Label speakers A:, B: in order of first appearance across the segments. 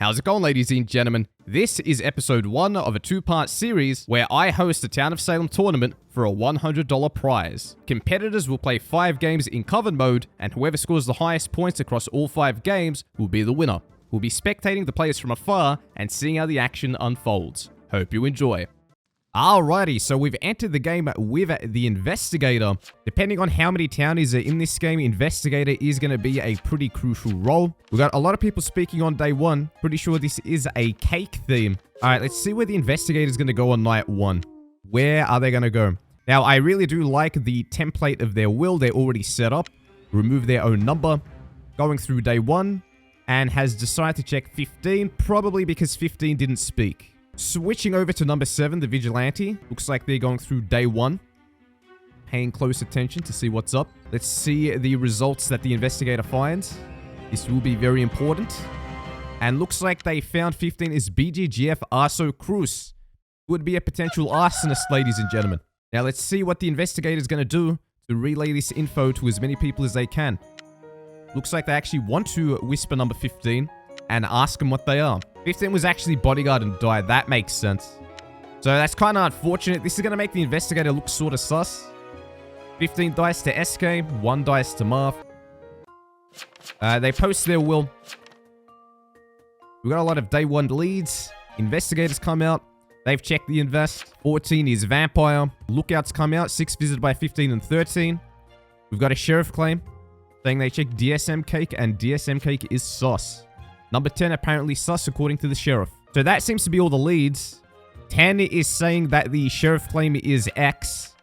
A: How's it going, ladies and gentlemen? This is episode 1 of a 2-part series where I host a Town of Salem tournament for a $100 prize. Competitors will play 5 games in covered mode, and whoever scores the highest points across all 5 games will be the winner. We'll be spectating the players from afar and seeing how the action unfolds. Hope you enjoy. Alrighty, so we've entered the game with the Investigator. Depending on how many townies are in this game, Investigator is going to be a pretty crucial role. We've got a lot of people speaking on day 1. Pretty sure this is a cake theme. Alright, let's see where the Investigator is going to go on night 1. Where are they going to go? Now, I really do like the template of their will. They're already set up. Remove their own number. Going through day 1. And has decided to check 15, probably because 15 didn't speak. Switching over to number 7, the Vigilante. Looks like they're going through day 1. Paying close attention to see what's up. Let's see the results that the Investigator finds. This will be very important. And looks like they found 15 is BGGF Arso Cruz. Would be a potential arsonist, ladies and gentlemen. Now let's see what the Investigator is going to do to relay this info to as many people as they can. Looks like they actually want to whisper number 15 and ask them what they are. 15 was actually bodyguard and died. That makes sense. So that's kind of unfortunate. This is going to make the Investigator look sort of sus. 15 dice to SK, 1 dice to Marv. They post their will. We got a lot of day 1 leads. Investigators come out. They've checked the invest. 14 is Vampire. Lookouts come out. 6 visited by 15 and 13. We've got a Sheriff claim saying they checked DSM Cake, and DSM Cake is sus. Number 10 apparently sus according to the Sheriff. So that seems to be all the leads. 10 is saying that the Sheriff claim is X.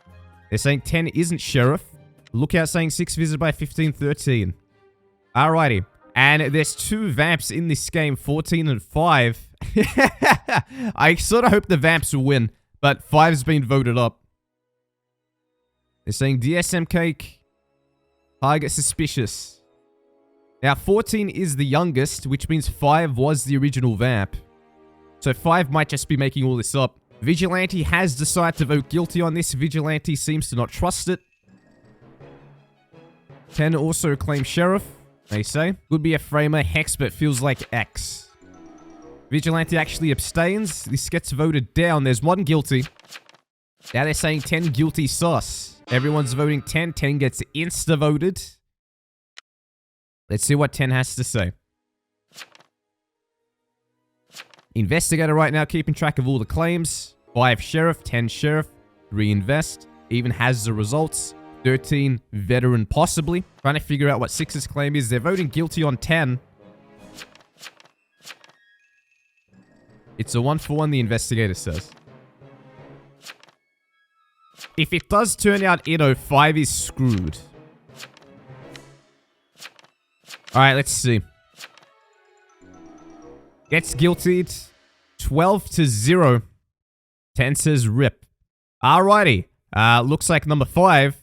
A: They're saying 10 isn't Sheriff. Lookout saying 6 visited by 15, 13. Alrighty. And there's 2 Vamps in this game, 14 and 5. I sort of hope the Vamps will win, but 5's been voted up. They're saying DSM Cake. Target suspicious. Now, 14 is the youngest, which means 5 was the original Vamp. So 5 might just be making all this up. Vigilante has decided to vote guilty on this. Vigilante seems to not trust it. 10 also claims Sheriff, they say. Could be a Framer. Hex, but feels like X. Vigilante actually abstains. This gets voted down. There's 1 guilty. Now they're saying 10 guilty sus. Everyone's voting 10. 10 gets insta-voted. Let's see what 10 has to say. Investigator right now keeping track of all the claims. 5 Sheriff, 10 Sheriff, 3 Invest. Even has the results. 13 Veteran possibly. Trying to figure out what 6's claim is. They're voting guilty on 10. It's a 1-for-1, the Investigator says. If it does turn out 5 is screwed. Alright, let's see. Gets guiltied. 12-0. 10 says rip. Alrighty. Looks like number 5,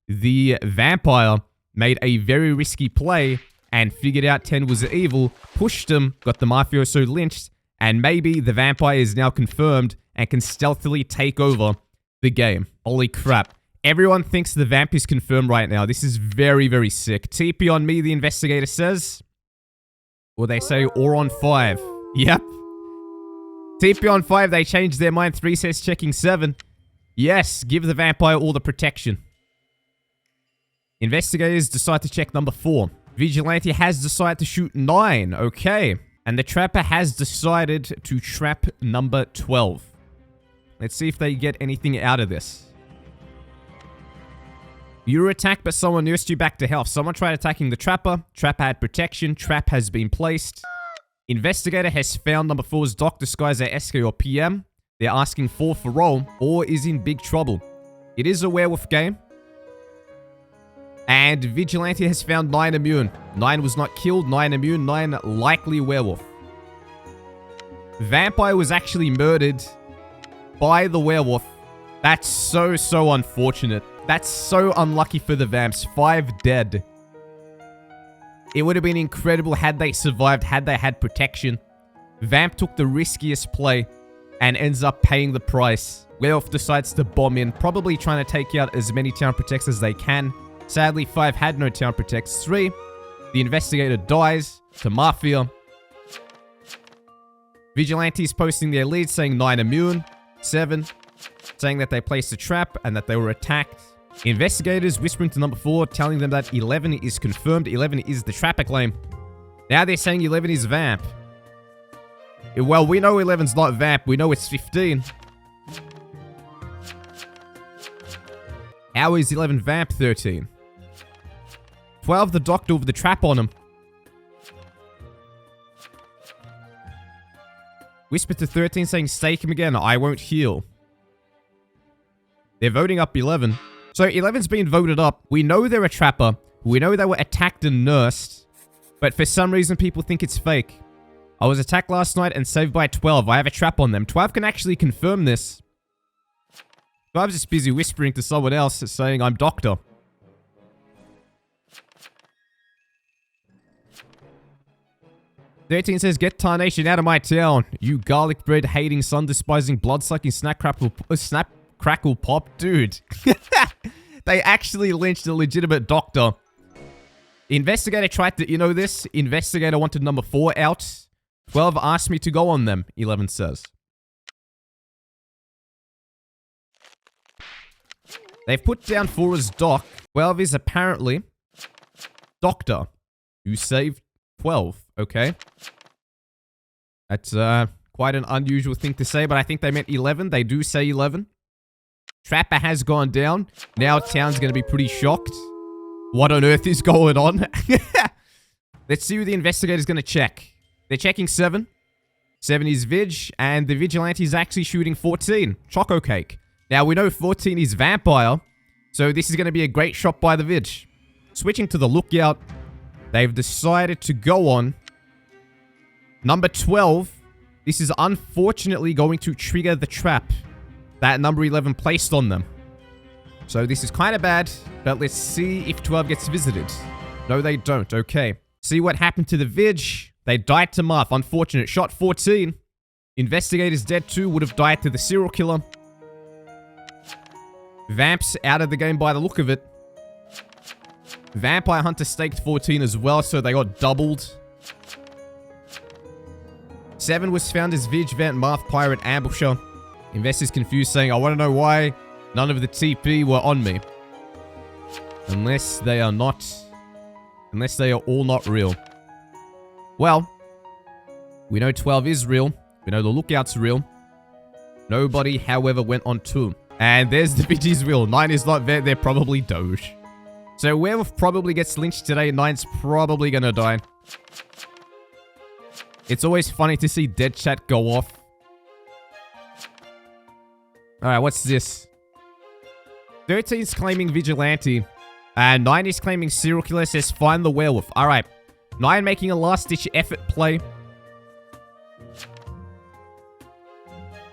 A: the Vampire, made a very risky play and figured out 10 was evil, pushed him, got the mafioso lynched, and maybe the Vampire is now confirmed and can stealthily take over the game. Holy crap. Everyone thinks the Vamp is confirmed right now. This is very, very sick. TP on me, the Investigator says. Or they say, or on 5. Yep. TP on 5, they changed their mind. 3 says checking 7. Yes, give the Vampire all the protection. Investigators decide to check number 4. Vigilante has decided to shoot 9. Okay. And the Trapper has decided to trap number 12. Let's see if they get anything out of this. You were attacked, but someone nursed you back to health. Someone tried attacking the Trapper. Trapper had protection. Trap has been placed. Investigator has found number 4's doc disguised as SK or PM. They're asking 4 for roll. 4 is in big trouble. It is a werewolf game. And Vigilante has found 9 immune. 9 was not killed. 9 immune. 9 likely werewolf. Vampire was actually murdered by the werewolf. That's so unfortunate. That's so unlucky for the Vamps. 5 dead. It would have been incredible had they survived, had they had protection. Vamp took the riskiest play and ends up paying the price. Werewolf decides to bomb in, probably trying to take out as many town protects as they can. Sadly, 5 had no town protects. 3, the Investigator dies to Mafia. Vigilantes posting their lead saying 9 immune. 7 saying that they placed a trap and that they were attacked. Investigators whispering to number 4, telling them that 11 is confirmed. 11 is the trapper claim. Now they're saying 11 is vamp. Well, we know 11's not vamp. We know it's 15. How is 11 vamp 13? 12 the doctor with the trap on him. Whisper to 13 saying stake him again. I won't heal. They're voting up 11. So 11's been voted up. We know they're a trapper. We know they were attacked and nursed. But for some reason people think it's fake. I was attacked last night and saved by 12. I have a trap on them. 12 can actually confirm this. 12's just busy whispering to someone else saying I'm doctor. "13 says, get Tarnation out of my town. You garlic bread hating, sun despising, blood sucking, snap crackle pop. Dude." They actually lynched a legitimate doctor. Investigator tried to, you know this? Investigator wanted number 4 out. 12 asked me to go on them, 11 says. They've put down 4 as doc. 12 is apparently doctor. You saved 12. Okay. That's quite an unusual thing to say, but I think they meant 11. They do say 11. Trapper has gone down. Now town's going to be pretty shocked. What on earth is going on? Let's see who the investigator's going to check. They're checking 7. 7 is Vig, and the vigilante is actually shooting 14. Choco Cake. Now, we know 14 is Vampire, so this is going to be a great shot by the Vig. Switching to the Lookout, they've decided to go on number 12. This is unfortunately going to trigger the trap that number 11 placed on them. So this is kind of bad, but let's see if 12 gets visited. No, they don't. Okay. See what happened to the Vig. They died to Muff. Unfortunate. Shot 14. Investigators dead too. Would have died to the serial killer. Vamps out of the game by the look of it. Vampire Hunter staked 14 as well, so they got doubled. 7 was found as Vig, Vamp, Marth, Pirate, Ambusher. Investors confused, saying, I want to know why none of the TP were on me. Unless they are not... Unless they are all not real. Well, we know 12 is real. We know the Lookout's real. Nobody, however, went on 2. And there's the Vigi's wheel. 9 is not there. They're probably Doge. So Werewolf probably gets lynched today. 9's probably gonna die. It's always funny to see dead chat go off. Alright, what's this? 13's claiming Vigilante. And 9 is claiming Serial Killer. Says find the Werewolf. Alright. 9 making a last-ditch effort play.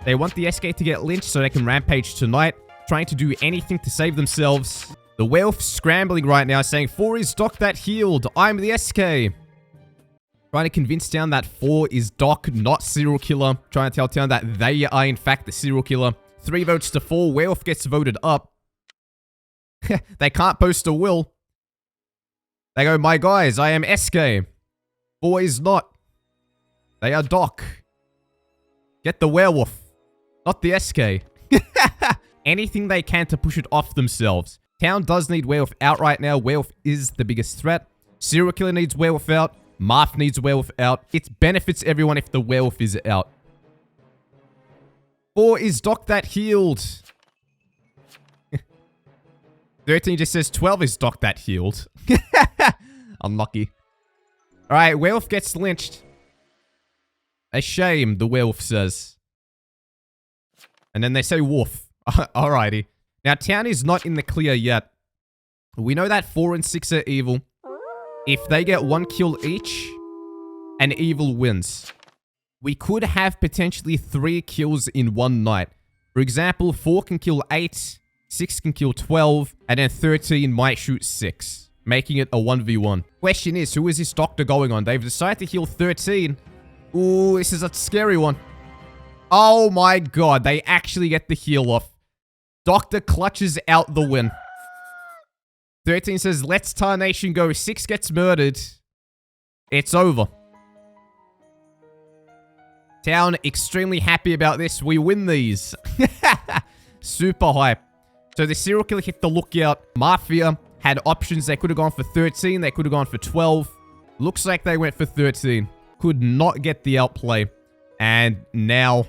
A: They want the SK to get lynched so they can rampage tonight. Trying to do anything to save themselves. The Werewolf scrambling right now, saying 4 is Doc that healed. I'm the SK. Trying to convince Town that 4 is Doc, not Serial Killer. Trying to tell Town that they are in fact the Serial Killer. 3 votes to 4. Werewolf gets voted up. They can't post a will. They go, my guys, I am SK. 4 is not. They are Doc. Get the Werewolf. Not the SK. Anything they can to push it off themselves. Town does need Werewolf out right now. Werewolf is the biggest threat. Serial Killer needs Werewolf out. Marth needs Werewolf out. It benefits everyone if the Werewolf is out. 4 is Doc that healed. 13 just says 12 is Doc that healed. Unlucky. Alright, Werewolf gets lynched. A shame, the Werewolf says. And then they say Wolf. Alrighty. Now, Town is not in the clear yet. We know that 4 and 6 are evil. If they get 1 kill each, an evil wins. We could have potentially 3 kills in one night. For example, 4 can kill 8, 6 can kill 12, and then 13 might shoot 6, making it a 1v1. Question is, who is this doctor going on? They've decided to heal 13. Ooh, this is a scary one. Oh my god, they actually get the heal off. Doctor clutches out the win. 13 says, let's Tarnation go. 6 gets murdered. It's over. Town, extremely happy about this. We win these. Super hype. So the serial killer hit the lookout. Mafia had options. They could have gone for 13. They could have gone for 12. Looks like they went for 13. Could not get the outplay. And now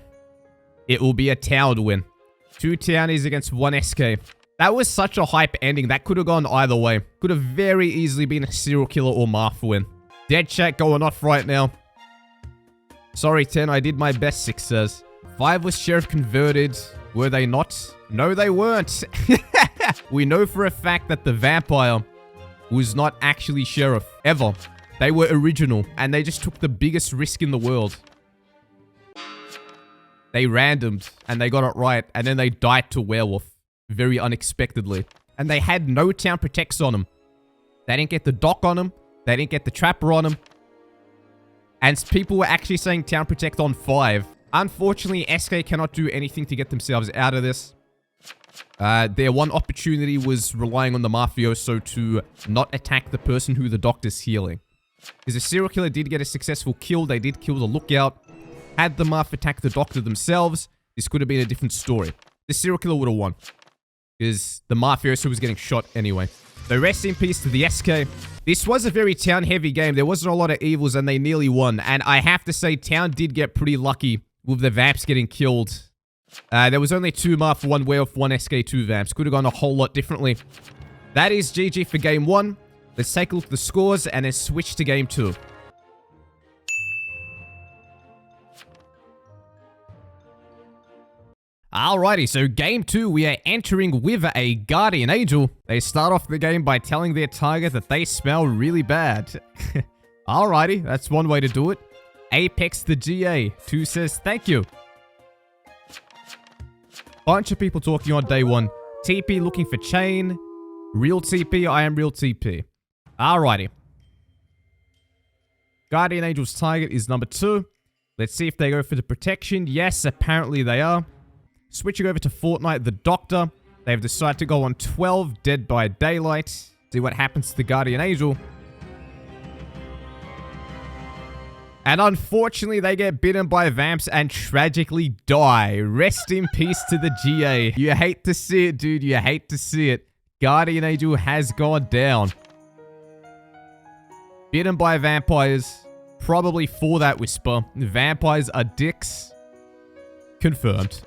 A: it will be a Town win. 2 Townies against 1 SK. That was such a hype ending. That could have gone either way. Could have very easily been a serial killer or Mafia win. Dead chat going off right now. Sorry, 10. I did my best, 6 says. 5 was sheriff converted. Were they not? No, they weren't. We know for a fact that the vampire was not actually sheriff. Ever. They were original. And they just took the biggest risk in the world. They randomed. And they got it right. And then they died to werewolf. Very unexpectedly. And they had no town protects on them. They didn't get the dock on them. They didn't get the trapper on them. And people were actually saying town protect on 5. Unfortunately, SK cannot do anything to get themselves out of this. Their one opportunity was relying on the mafioso to not attack the person who the doctor's healing. Because the serial killer did get a successful kill. They did kill the lookout. Had the mafia attack the doctor themselves, this could have been a different story. The serial killer would have won. Because the mafioso was getting shot anyway. So rest in peace to the SK. This was a very town-heavy game. There wasn't a lot of evils and they nearly won. And I have to say, Town did get pretty lucky with the vamps getting killed. There was only 2 Mafia, 1 werewolf, 1 SK, 2 vamps. Could have gone a whole lot differently. That is GG for game 1. Let's take a look at the scores and then switch to game 2. Alrighty, so game 2, we are entering with a Guardian Angel. They start off the game by telling their target that they smell really bad. Alrighty, that's one way to do it. Apex the GA. 2 says thank you. Bunch of people talking on day 1. TP looking for chain. Real TP, I am real TP. Alrighty. Guardian Angel's target is number 2. Let's see if they go for the protection. Yes, apparently they are. Switching over to Fortnite, the Doctor. They've decided to go on 12, Dead by Daylight. See what happens to the Guardian Angel. And unfortunately, they get bitten by vamps and tragically die. Rest in peace to the GA. You hate to see it, dude. You hate to see it. Guardian Angel has gone down. Bitten by vampires. Probably for that whisper. Vampires are dicks. Confirmed.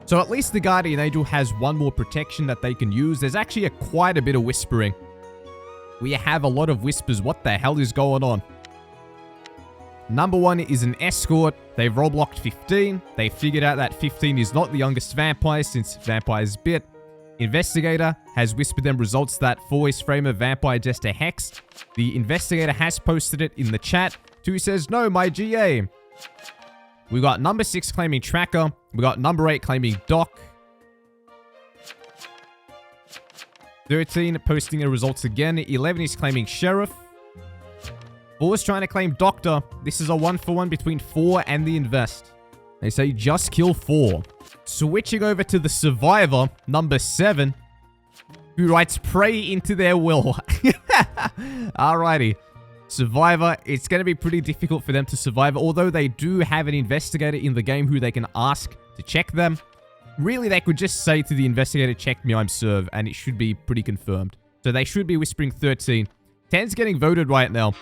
A: So at least the Guardian Angel has one more protection that they can use. There's actually quite a bit of whispering. We have a lot of whispers. What the hell is going on? Number 1 is an escort. They've rollblocked 15. They figured out that 15 is not the youngest vampire since vampires bit. Investigator has whispered them results that 4 is frame of vampire just a hex. The investigator has posted it in the chat. 2 says, no, my GA. We got number 6 claiming tracker. We got number 8 claiming doc. 13 posting the results again. 11 is claiming sheriff. 4 is trying to claim doctor. This is a 1-for-1 between 4 and the invest. They say just kill 4. Switching over to the survivor, number 7, who writes pray into their will. Alrighty. Survivor, it's going to be pretty difficult for them to survive, although they do have an investigator in the game who they can ask to check them. Really, they could just say to the investigator, check me, I'm Serv, and it should be pretty confirmed. So they should be whispering 13. 10's getting voted right now.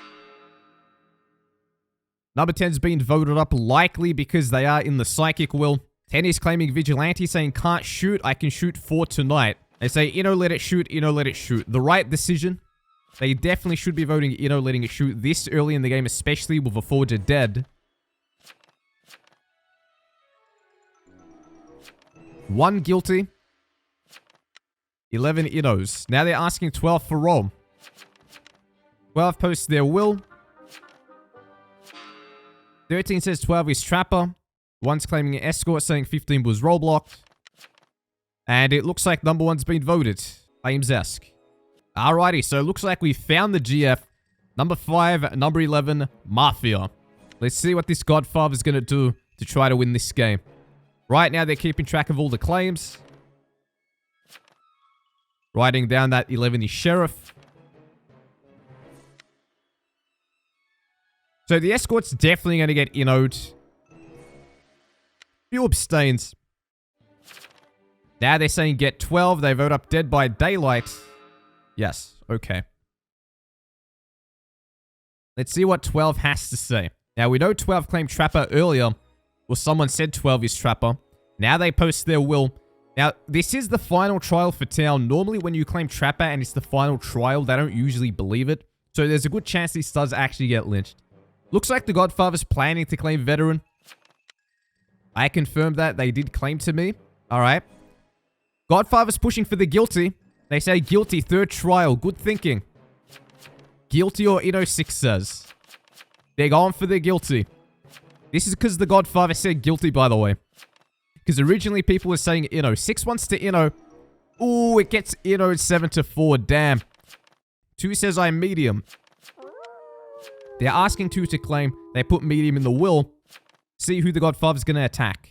A: Number 10's been voted up likely because they are in the psychic will. 10 is claiming vigilante, saying can't shoot, I can shoot 4 tonight. They say, let it shoot, let it shoot. The right decision. They definitely should be voting letting it shoot this early in the game, especially with a forger dead. 1 guilty. 11 Innos. Now they're asking 12 for roll. 12 posts their will. 13 says 12 is trapper. 1's claiming an escort, saying 15 was rollblocked. And it looks like number 1's been voted. Claims ask. Alrighty, so it looks like we found the GF. Number 5, number 11, Mafia. Let's see what this Godfather's going to do to try to win this game. Right now, they're keeping track of all the claims. Writing down that 11 is sheriff. So the escort's definitely going to get innoed. Few abstains. Now they're saying get 12. They vote up Dead by Daylight. Yes. Okay. Let's see what 12 has to say. Now we know 12 claimed Trapper earlier. Well, someone said 12 is Trapper. Now they post their will. Now, this is the final trial for Town. Normally when you claim Trapper and it's the final trial, they don't usually believe it. So there's a good chance this does actually get lynched. Looks like the Godfather's planning to claim Veteran. I confirmed that. They did claim to me. Alright. Godfather's pushing for the guilty. They say guilty, third trial. Good thinking. Guilty or Ito 6 says. They're going for the guilty. This is because the Godfather said guilty, by the way. Because originally people were saying Ito. 6 wants to Ito. Ooh, it gets Ito'd 7-4. Damn. 2 says I'm medium. They're asking 2 to claim. They put medium in the will. See who the Godfather's going to attack.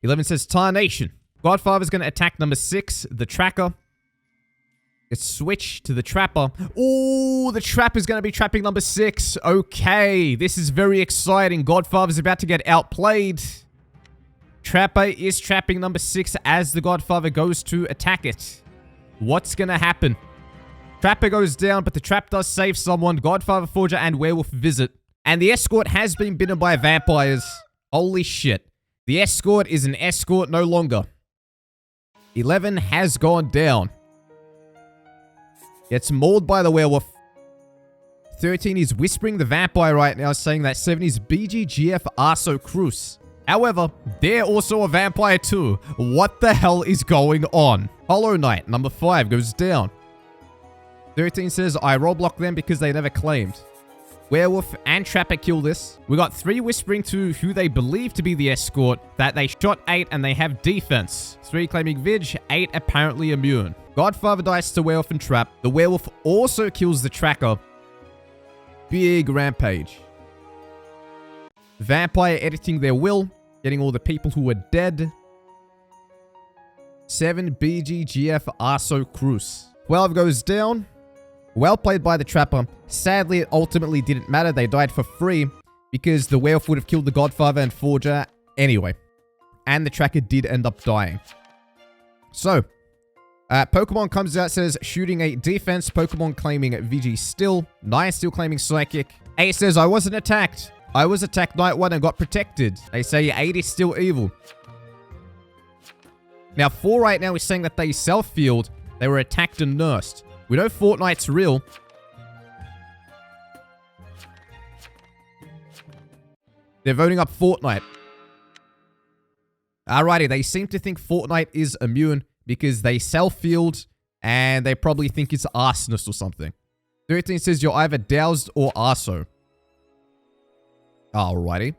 A: 11 says Tarnation. Godfather's going to attack number 6, the Tracker. Let's switch to the Trapper. Ooh, the Trapper's going to be trapping number 6. Okay, this is very exciting. Godfather's about to get outplayed. Trapper is trapping number 6 as the Godfather goes to attack it. What's going to happen? Trapper goes down, but the trap does save someone. Godfather, Forger, and Werewolf visit. And the escort has been bitten by vampires. Holy shit. The escort is an escort no longer. 11 has gone down. Gets mauled by the werewolf. 13 is whispering the vampire right now, saying that 7 is BGGF Arso Cruz. However, they're also a vampire too. What the hell is going on? Hollow Knight, number 5, goes down. 13 says, I rollblock them because they never claimed. Werewolf and Trapper kill this. We got 3 whispering to who they believe to be the escort, that they shot 8 and they have defense. 3 claiming Vig, 8 apparently immune. Godfather dies to Werewolf and Trap. The Werewolf also kills the Tracker. Big rampage. Vampire editing their will, getting all the people who are dead. 7 BGGF Arso Cruz. 12 goes down. Well played by the Trapper. Sadly, it ultimately didn't matter. They died for free because the Werewolf would have killed the Godfather and Forger anyway. And the Tracker did end up dying. So, Pokemon comes out, says shooting 8 defense. Pokemon claiming VG still. 9 still claiming Psychic. 8 says I wasn't attacked. I was attacked night 1 and got protected. They say 8 is still evil. Now 4 right now is saying that they self-healed. They were attacked and nursed. We know Fortnite's real. They're voting up Fortnite. Alrighty, they seem to think Fortnite is immune because they self-healed and they probably think it's arsonist or something. 13 says you're either doused or arso. Alrighty.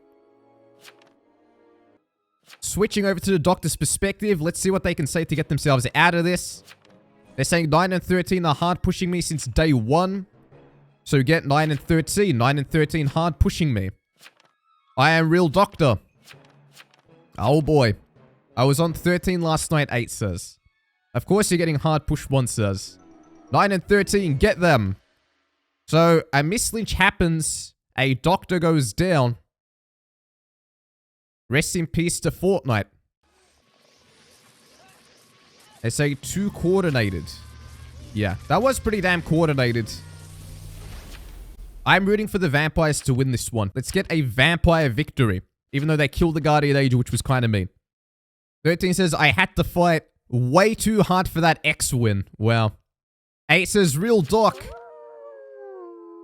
A: Switching over to the doctor's perspective, let's see what they can say to get themselves out of this. They're saying 9 and 13 are hard pushing me since day 1. So get 9 and 13. 9 and 13 hard pushing me. I am real doctor. Oh boy. I was on 13 last night, 8 says. Of course you're getting hard push, 1 says. 9 and 13, get them. So a mislynch happens. A doctor goes down. Rest in peace to Fortnite. They say 2 coordinated. Yeah, that was pretty damn coordinated. I'm rooting for the vampires to win this one. Let's get a vampire victory. Even though they killed the Guardian Angel, which was kind of mean. 13 says, I had to fight way too hard for that X win. Wow. 8 says, real doc.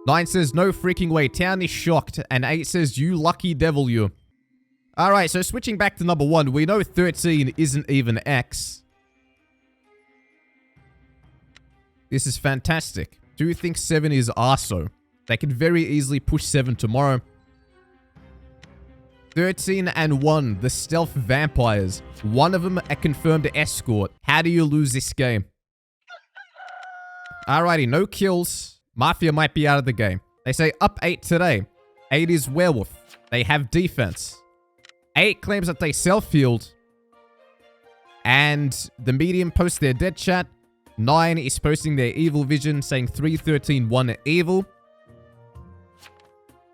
A: 9 says, no freaking way. Town is shocked. And 8 says, you lucky devil you. Alright, so switching back to number 1. We know 13 isn't even X. This is fantastic. Do you think 7 is Arso? They could very easily push 7 tomorrow. 13 and 1, the stealth vampires. One of them a confirmed escort. How do you lose this game? Alrighty, no kills. Mafia might be out of the game. They say up 8 today. 8 is werewolf. They have defense. 8 claims that they self-healed. And the medium posts their dead chat. 9 is posting their evil vision, saying 3, 13, 1 evil.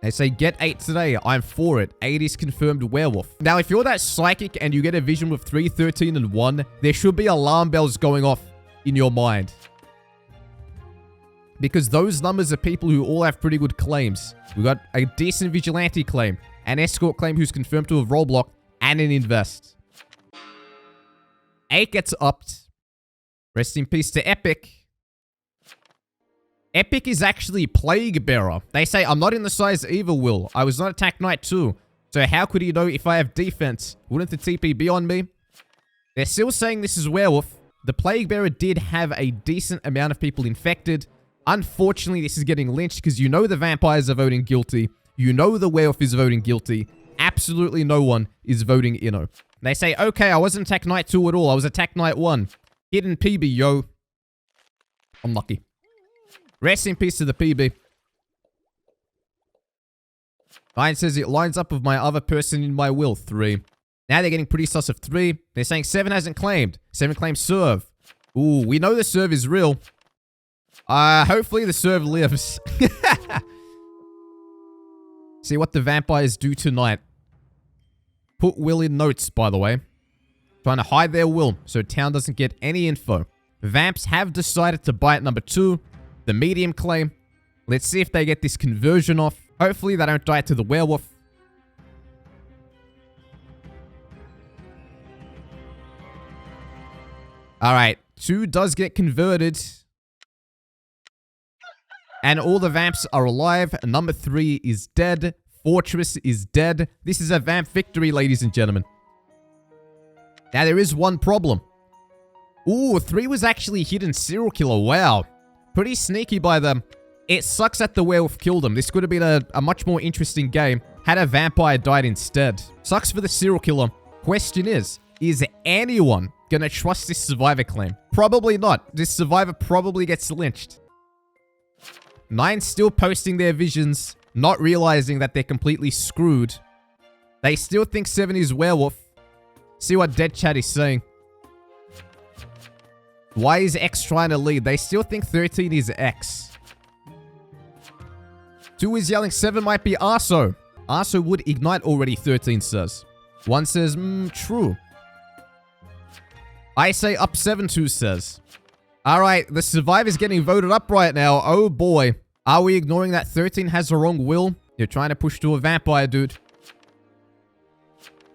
A: They say, get 8 today. I'm for it. 8 is confirmed werewolf. Now, if you're that psychic and you get a vision with 3, 13, and 1, there should be alarm bells going off in your mind. Because those numbers are people who all have pretty good claims. We got a decent vigilante claim, an escort claim who's confirmed to have rollblock, and an invest. 8 gets upped. Rest in peace to Epic. Epic is actually Plague Bearer. They say, I'm not in the size Evil Will. I was not Attack Knight too. So how could he know if I have defense? Wouldn't the TP be on me? They're still saying this is Werewolf. The Plague Bearer did have a decent amount of people infected. Unfortunately, this is getting lynched because you know the vampires are voting guilty. You know the werewolf is voting guilty. Absolutely no one is voting Inno. They say, okay, I wasn't Attack Knight 2 at all. I was Attack Knight 1. Hidden PB, yo. Unlucky. Rest in peace to the PB. 9 says it lines up with my other person in my will. 3. Now they're getting pretty sus of 3. They're saying 7 hasn't claimed. 7 claims serve. Ooh, we know the serve is real. Hopefully the serve lives. See what the vampires do tonight. Put will in notes, by the way. Trying to hide their will so town doesn't get any info. Vamps have decided to bite number 2. The medium claim. Let's see if they get this conversion off. Hopefully they don't die to the werewolf. Alright, 2 does get converted. And all the vamps are alive. Number 3 is dead. Fortress is dead. This is a vamp victory, ladies and gentlemen. Now, there is one problem. Ooh, 3 was actually hidden serial killer. Wow. Pretty sneaky by them. It sucks that the werewolf killed him. This could have been a much more interesting game had a vampire died instead. Sucks for the serial killer. Question is anyone gonna trust this survivor claim? Probably not. This survivor probably gets lynched. 9 still posting their visions, not realizing that they're completely screwed. They still think 7 is werewolf. See what Dead Chat is saying. Why is X trying to lead? They still think 13 is X. 2 is yelling 7 might be Arso. Arso would ignite already, 13 says. 1 says, true. I say up 7, 2 says. Alright, the survivor's getting voted up right now. Oh boy. Are we ignoring that 13 has the wrong will? You're trying to push to a vampire, dude.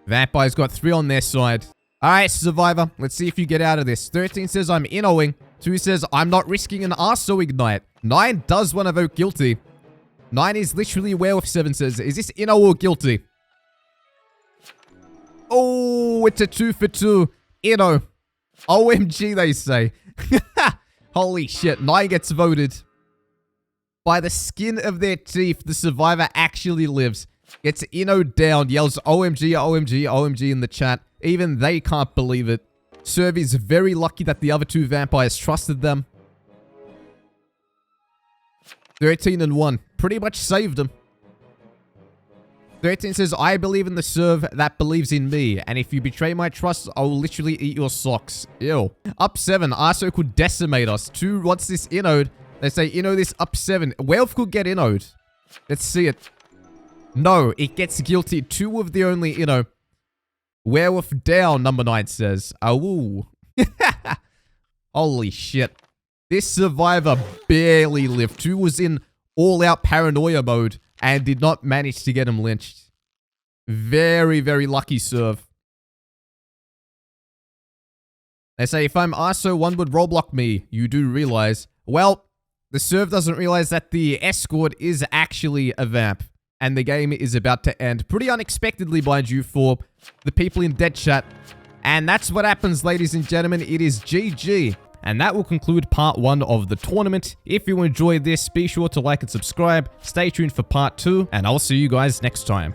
A: Vampire's got 3 on their side. Alright, survivor. Let's see if you get out of this. 13 says I'm innoing. 2 says I'm not risking an Arso ignite. 9 does want to vote guilty. 9 is literally werewolf. 7 says, is this inno or guilty? Oh, it's a 2 for 2. Inno. OMG, they say. Holy shit. 9 gets voted. By the skin of their teeth, the survivor actually lives. Gets inno down, yells OMG, OMG, OMG in the chat. Even they can't believe it. Serv is very lucky that the other 2 vampires trusted them. 13 and 1. Pretty much saved them. 13 says, I believe in the serv that believes in me. And if you betray my trust, I will literally eat your socks. Ew. Up 7. Arso could decimate us. 2 wants this innoed. They say, inno this up 7. Werewolf could get innoed. Let's see it. No, it gets guilty. 2 of the only inno. Werewolf down, number 9 says. Oh. Holy shit. This survivor barely lived. 2 was in all-out paranoia mode and did not manage to get him lynched. Very, very lucky serve. They say, if I'm Arso, 1 would rollblock me. You do realize. Well, the serve doesn't realize that the escort is actually a vamp. And the game is about to end pretty unexpectedly, mind you, for the people in Dead Chat. And that's what happens, ladies and gentlemen. It is GG. And that will conclude part 1 of the tournament. If you enjoyed this, be sure to like and subscribe. Stay tuned for part 2, and I'll see you guys next time.